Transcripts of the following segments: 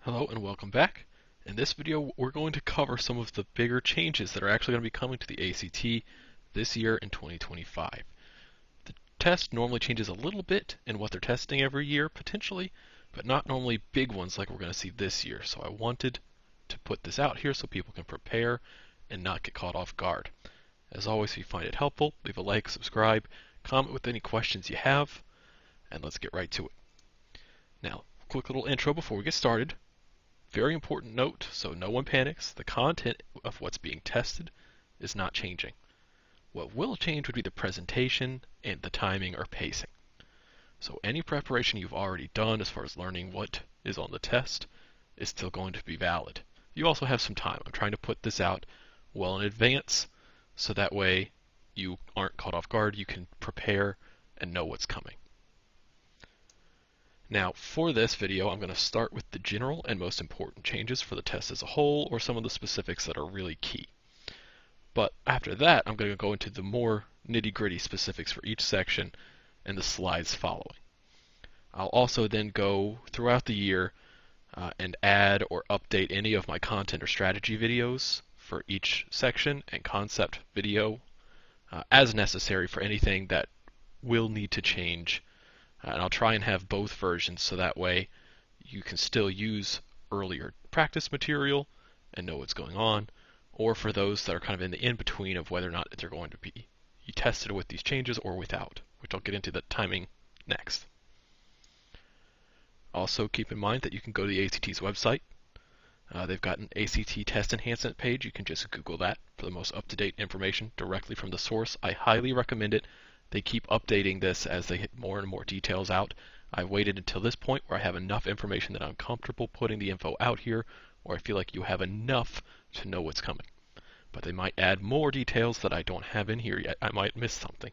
Hello and welcome back. In this video, we're going to cover some of the bigger changes that are actually going to be coming to the ACT this year in 2025. The test normally changes a little bit in what they're testing every year, potentially, but not normally big ones like we're going to see this year. So I wanted to put this out here so people can prepare and not get caught off guard. As always, if you find it helpful, leave a like, subscribe, comment with any questions you have, and let's get right to it. Now, quick little intro before we get started. Very important note, so no one panics, the content of what's being tested is not changing. What will change would be the presentation and the timing or pacing. So any preparation you've already done as far as learning what is on the test is still going to be valid. You also have some time. I'm trying to put this out well in advance so that way you aren't caught off guard, you can prepare and know what's coming. Now, for this video, I'm going to start with the general and most important changes for the test as a whole, or some of the specifics that are really key. But after that, I'm going to go into the more nitty-gritty specifics for each section and the slides following. I'll also then go throughout the year and add or update any of my content or strategy videos for each section and concept video as necessary for anything that will need to change. And I'll try and have both versions so that way you can still use earlier practice material and know what's going on, or for those that are kind of in the in-between of whether or not they're going to be tested with these changes or without, which I'll get into the timing next. Also keep in mind that you can go to the ACT's website. They've got an ACT test enhancement page. You can just Google that for the most up-to-date information directly from the source. I highly recommend it. They keep updating this as they hit more and more details out. I've waited until this point where I have enough information that I'm comfortable putting the info out here, or I feel like you have enough to know what's coming. But they might add more details that I don't have in here yet. I might miss something.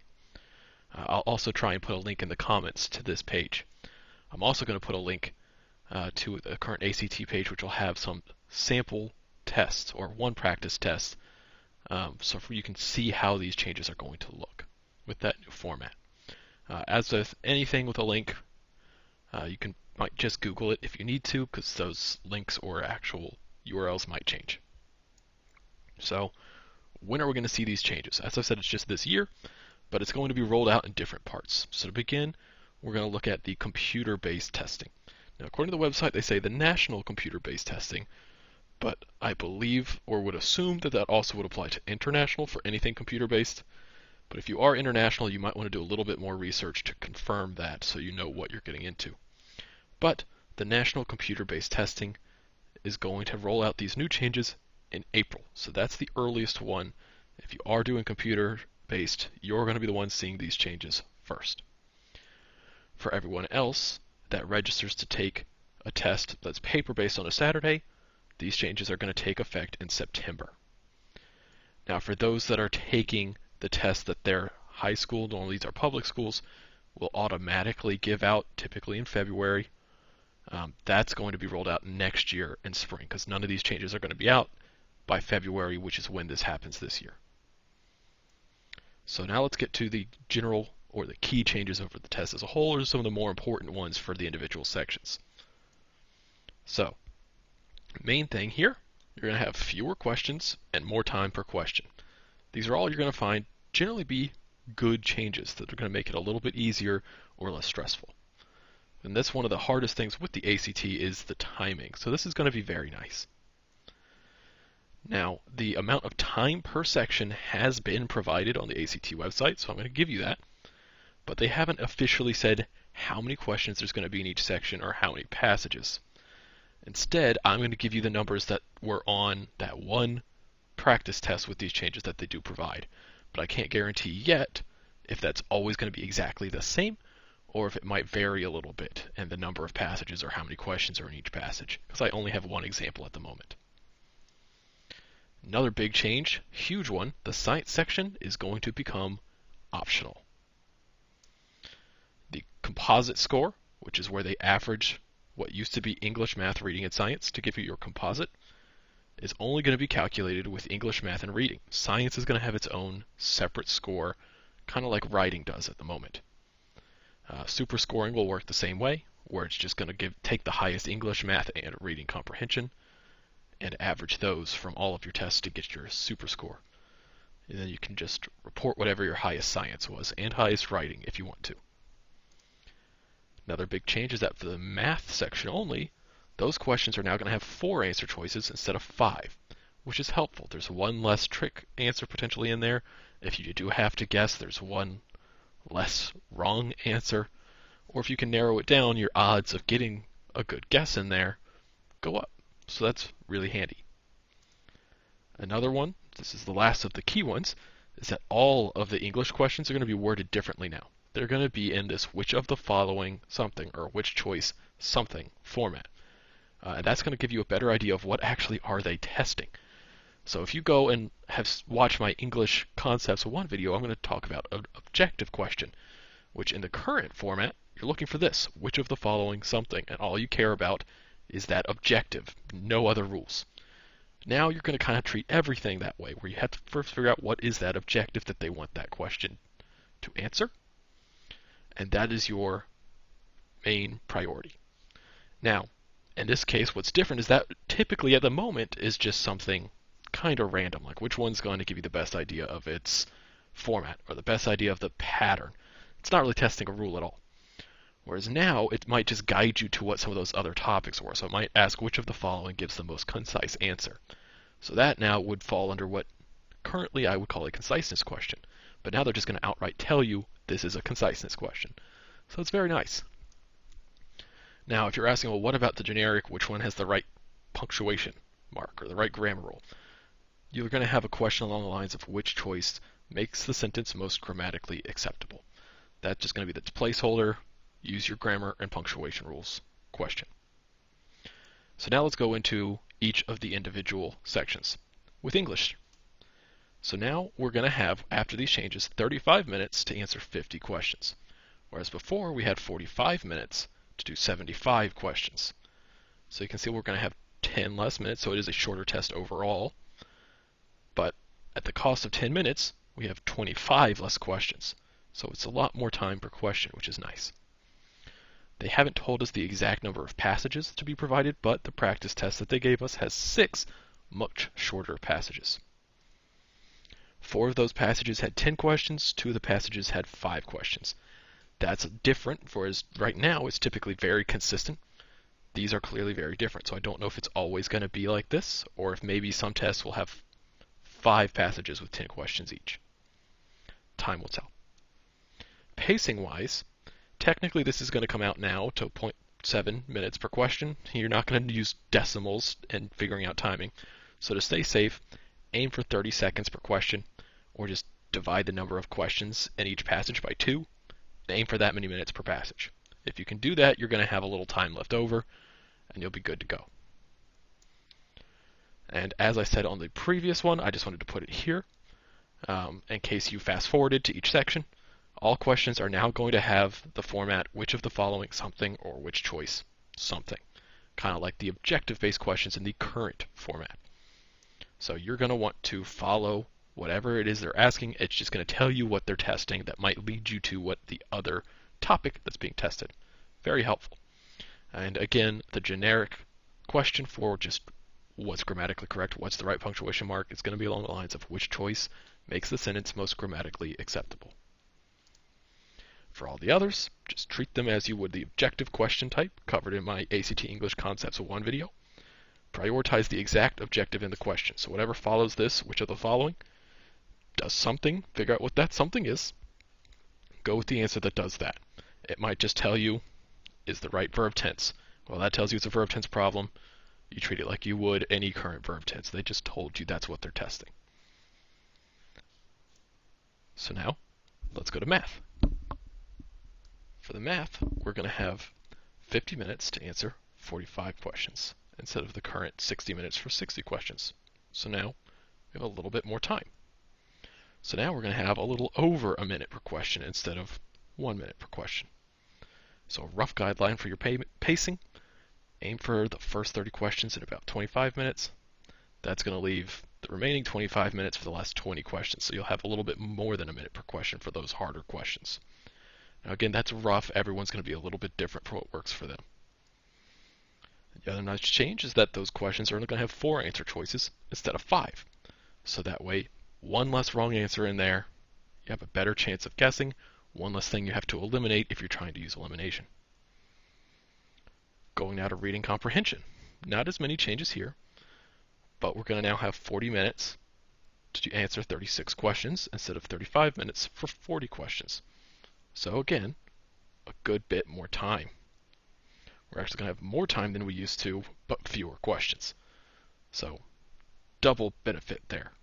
I'll also try and put a link in the comments to this page. I'm also going to put a link to the current ACT page, which will have some sample tests or one practice test, so you can see how these changes are going to look with that new format. As with anything with a link, you might just Google it if you need to, because those links or actual URLs might change. So, when are we going to see these changes? As I said, it's just this year, but it's going to be rolled out in different parts. So to begin, we're going to look at the computer-based testing. Now, according to the website, they say the national computer-based testing, but I believe or would assume that that also would apply to international for anything computer-based. But if you are international, you might want to do a little bit more research to confirm that so you know what you're getting into. But the national computer-based testing is going to roll out these new changes in April. So that's the earliest one. If you are doing computer-based, you're going to be the one seeing these changes first. For everyone else that registers to take a test that's paper-based on a Saturday, these changes are going to take effect in September. Now, for those that are taking the test that their high school, normally these are public schools, will automatically give out, typically in February. That's going to be rolled out next year in spring, because none of these changes are going to be out by February, which is when this happens this year. So now let's get to the general or the key changes over the test as a whole, or some of the more important ones for the individual sections. So, main thing here, you're going to have fewer questions and more time per question. These are all you're going to find generally be good changes that are going to make it a little bit easier or less stressful. And that's one of the hardest things with the ACT is the timing. So this is going to be very nice. Now, the amount of time per section has been provided on the ACT website, so I'm going to give you that. But they haven't officially said how many questions there's going to be in each section or how many passages. Instead, I'm going to give you the numbers that were on that one practice test with these changes that they do provide. But I can't guarantee yet if that's always going to be exactly the same or if it might vary a little bit in the number of passages or how many questions are in each passage, because I only have one example at the moment. Another big change, huge one, the science section is going to become optional. The composite score, which is where they average what used to be English, math, reading, and science to give you your composite, is only going to be calculated with English, math, and reading. Science is going to have its own separate score, kind of like writing does at the moment. Super scoring will work the same way, where it's just going to take the highest English, math, and reading comprehension and average those from all of your tests to get your super score. And then you can just report whatever your highest science was and highest writing if you want to. Another big change is that for the math section only, those questions are now going to have 4 answer choices instead of 5, which is helpful. There's one less trick answer potentially in there. If you do have to guess, there's one less wrong answer. Or if you can narrow it down, your odds of getting a good guess in there go up. So that's really handy. Another one, this is the last of the key ones, is that all of the English questions are going to be worded differently now. They're going to be in this which of the following something or which choice something format. And that's going to give you a better idea of what actually are they testing. So if you go and have watched my English Concepts 1 video, I'm going to talk about an objective question, which in the current format, you're looking for this, which of the following something, and all you care about is that objective, no other rules. Now you're going to kind of treat everything that way, where you have to first figure out what is that objective that they want that question to answer, and that is your main priority. Now, in this case, what's different is that typically at the moment is just something kind of random, like which one's going to give you the best idea of its format, or the best idea of the pattern. It's not really testing a rule at all. Whereas now, it might just guide you to what some of those other topics were. So it might ask which of the following gives the most concise answer. So that now would fall under what currently I would call a conciseness question. But now they're just going to outright tell you this is a conciseness question. So it's very nice. Now, if you're asking, well, what about the generic, which one has the right punctuation mark or the right grammar rule? You're going to have a question along the lines of which choice makes the sentence most grammatically acceptable. That's just going to be the placeholder, use your grammar and punctuation rules question. So now let's go into each of the individual sections with English. So now we're going to have, after these changes, 35 minutes to answer 50 questions. Whereas before we had 45 minutes to do 75 questions. So you can see we're going to have 10 less minutes, so it is a shorter test overall. But at the cost of 10 minutes, we have 25 less questions. So it's a lot more time per question, which is nice. They haven't told us the exact number of passages to be provided, but the practice test that they gave us has 6 much shorter passages. 4 of those passages had 10 questions, 2 of the passages had 5 questions. That's different, whereas right now it's typically very consistent. These are clearly very different, so I don't know if it's always going to be like this, or if maybe some tests will have 5 passages with 10 questions each. Time will tell. Pacing-wise, technically this is going to come out now to 0.7 minutes per question. You're not going to use decimals in figuring out timing. So to stay safe, aim for 30 seconds per question, or just divide the number of questions in each passage by 2, and aim for that many minutes per passage. If you can do that, you're going to have a little time left over, and you'll be good to go. And as I said on the previous one, I just wanted to put it here, in case you fast forwarded to each section. All questions are now going to have the format which of the following something or which choice something, kind of like the objective-based questions in the current format. So you're going to want to follow whatever it is they're asking. It's just going to tell you what they're testing that might lead you to what the other topic that's being tested. Very helpful. And again, the generic question for just what's grammatically correct, what's the right punctuation mark, is going to be along the lines of which choice makes the sentence most grammatically acceptable. For all the others, just treat them as you would the objective question type covered in my ACT English Concepts 1 video. Prioritize the exact objective in the question. So whatever follows this, which of the following, does something, figure out what that something is, go with the answer that does that. It might just tell you, is the right verb tense. Well, that tells you it's a verb tense problem. You treat it like you would any current verb tense. They just told you that's what they're testing. So now, let's go to math. For the math, we're going to have 50 minutes to answer 45 questions instead of the current 60 minutes for 60 questions. So now we have a little bit more time. So now we're going to have a little over a minute per question instead of 1 minute per question. So a rough guideline for your pacing, aim for the first 30 questions in about 25 minutes. That's going to leave the remaining 25 minutes for the last 20 questions. So you'll have a little bit more than a minute per question for those harder questions. Now again, that's rough. Everyone's going to be a little bit different for what works for them. The other nice change is that those questions are only going to have 4 answer choices instead of 5. So that way, one less wrong answer in there, you have a better chance of guessing, one less thing you have to eliminate if you're trying to use elimination. Going now to reading comprehension. Not as many changes here, but we're going to now have 40 minutes to answer 36 questions instead of 35 minutes for 40 questions. So again, a good bit more time. We're actually going to have more time than we used to, but fewer questions. So, double benefit there.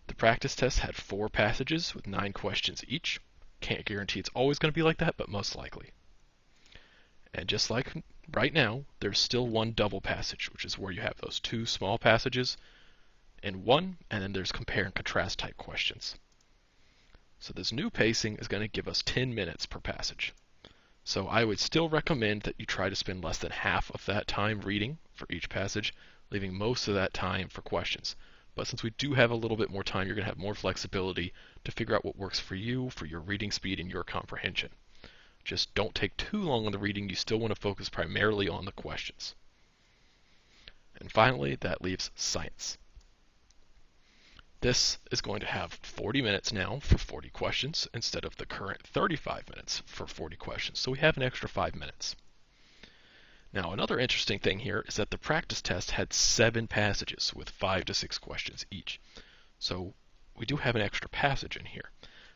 The practice test had 4 passages with 9 questions each. Can't guarantee it's always going to be like that, but most likely. And just like right now, there's still one double passage, which is where you have those 2 small passages in one, and then there's compare and contrast type questions. So this new pacing is going to give us 10 minutes per passage. So I would still recommend that you try to spend less than half of that time reading for each passage, leaving most of that time for questions. But since we do have a little bit more time, you're going to have more flexibility to figure out what works for you, for your reading speed, and your comprehension. Just don't take too long on the reading. You still want to focus primarily on the questions. And finally, that leaves science. This is going to have 40 minutes now for 40 questions instead of the current 35 minutes for 40 questions. So we have an extra 5 minutes. Now, another interesting thing here is that the practice test had 7 passages with 5 to 6 questions each. So we do have an extra passage in here.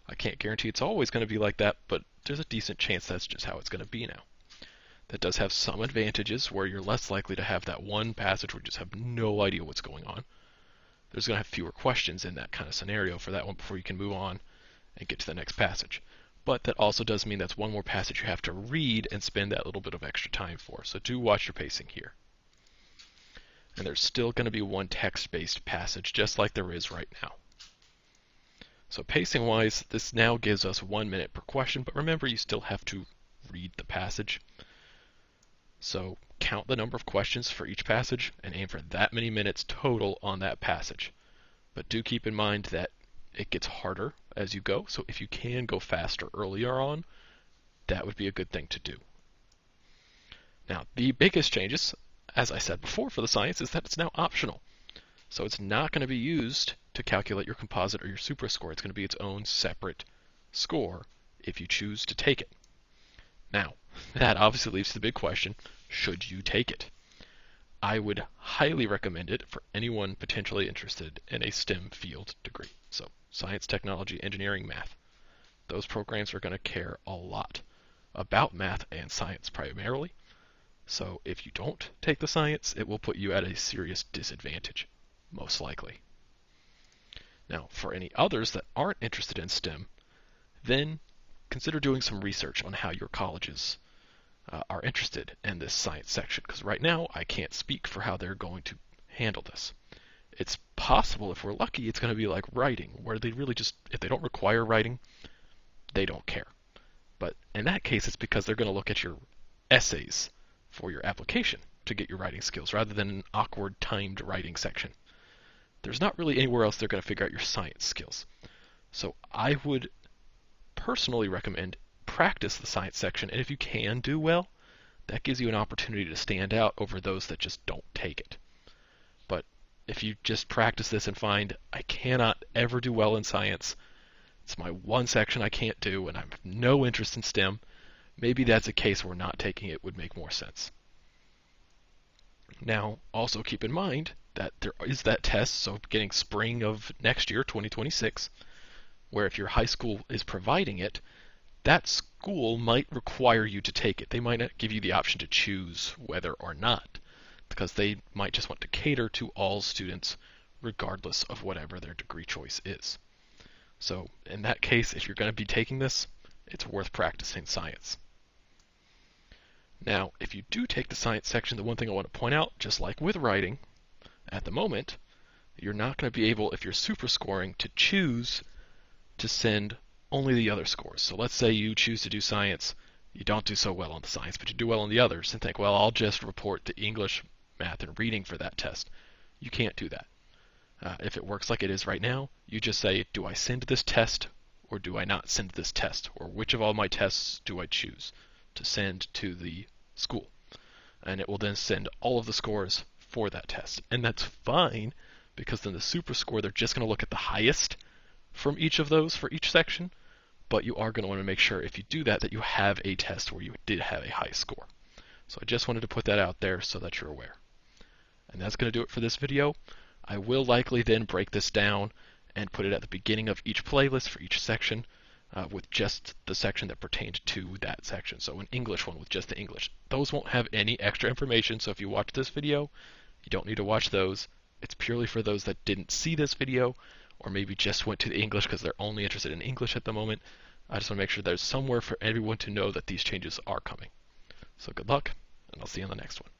I can't guarantee it's always going to be like that, but there's a decent chance that's just how it's going to be now. That does have some advantages where you're less likely to have that one passage where you just have no idea what's going on. There's going to have fewer questions in that kind of scenario for that one before you can move on and get to the next passage. But that also does mean that's one more passage you have to read and spend that little bit of extra time for. So do watch your pacing here. And there's still going to be one text-based passage just like there is right now. So pacing-wise, this now gives us 1 minute per question, but remember you still have to read the passage. So count the number of questions for each passage and aim for that many minutes total on that passage. But do keep in mind that it gets harder as you go, so if you can go faster earlier on, that would be a good thing to do. Now, the biggest changes, as I said before for the science, is that it's now optional. So it's not going to be used to calculate your composite or your supra score. It's going to be its own separate score if you choose to take it. Now, that obviously leaves the big question, should you take it? I would highly recommend it for anyone potentially interested in a STEM field degree. So science, technology, engineering, math. Those programs are going to care a lot about math and science primarily. So if you don't take the science, it will put you at a serious disadvantage, most likely. Now, for any others that aren't interested in STEM, then consider doing some research on how your colleges are interested in this science section, because right now I can't speak for how they're going to handle this. It's possible, if we're lucky, it's going to be like writing, where they really just, if they don't require writing, they don't care. But in that case, it's because they're going to look at your essays for your application to get your writing skills, rather than an awkward timed writing section. There's not really anywhere else they're going to figure out your science skills. So I would personally recommend practice the science section, and if you can do well, that gives you an opportunity to stand out over those that just don't take it. But if you just practice this and find, I cannot ever do well in science, it's my one section I can't do, and I have no interest in STEM, maybe that's a case where not taking it would make more sense. Now, also keep in mind that there is that test, so beginning spring of next year, 2026, where if your high school is providing it, that school might require you to take it. They might not give you the option to choose whether or not, because they might just want to cater to all students regardless of whatever their degree choice is. So in that case, if you're going to be taking this, it's worth practicing science. Now, if you do take the science section, the one thing I want to point out, just like with writing, at the moment, you're not going to be able, if you're super scoring, to choose to send only the other scores. So let's say you choose to do science, you don't do so well on the science, but you do well on the others, and think, well, I'll just report the English, math, and reading for that test. You can't do that. If it works like it is right now, you just say, do I send this test or do I not send this test? Or which of all my tests do I choose to send to the school? And it will then send all of the scores for that test. And that's fine, because then the super score, they're just going to look at the highest from each of those for each section. But you are going to want to make sure if you do that, that you have a test where you did have a high score. So I just wanted to put that out there so that you're aware. And that's going to do it for this video. I will likely then break this down and put it at the beginning of each playlist for each section with just the section that pertained to that section. So an English one with just the English. Those won't have any extra information, so if you watch this video, you don't need to watch those. It's purely for those that didn't see this video or maybe just went to the English because they're only interested in English at the moment. I just want to make sure there's somewhere for everyone to know that these changes are coming. So good luck, and I'll see you on the next one.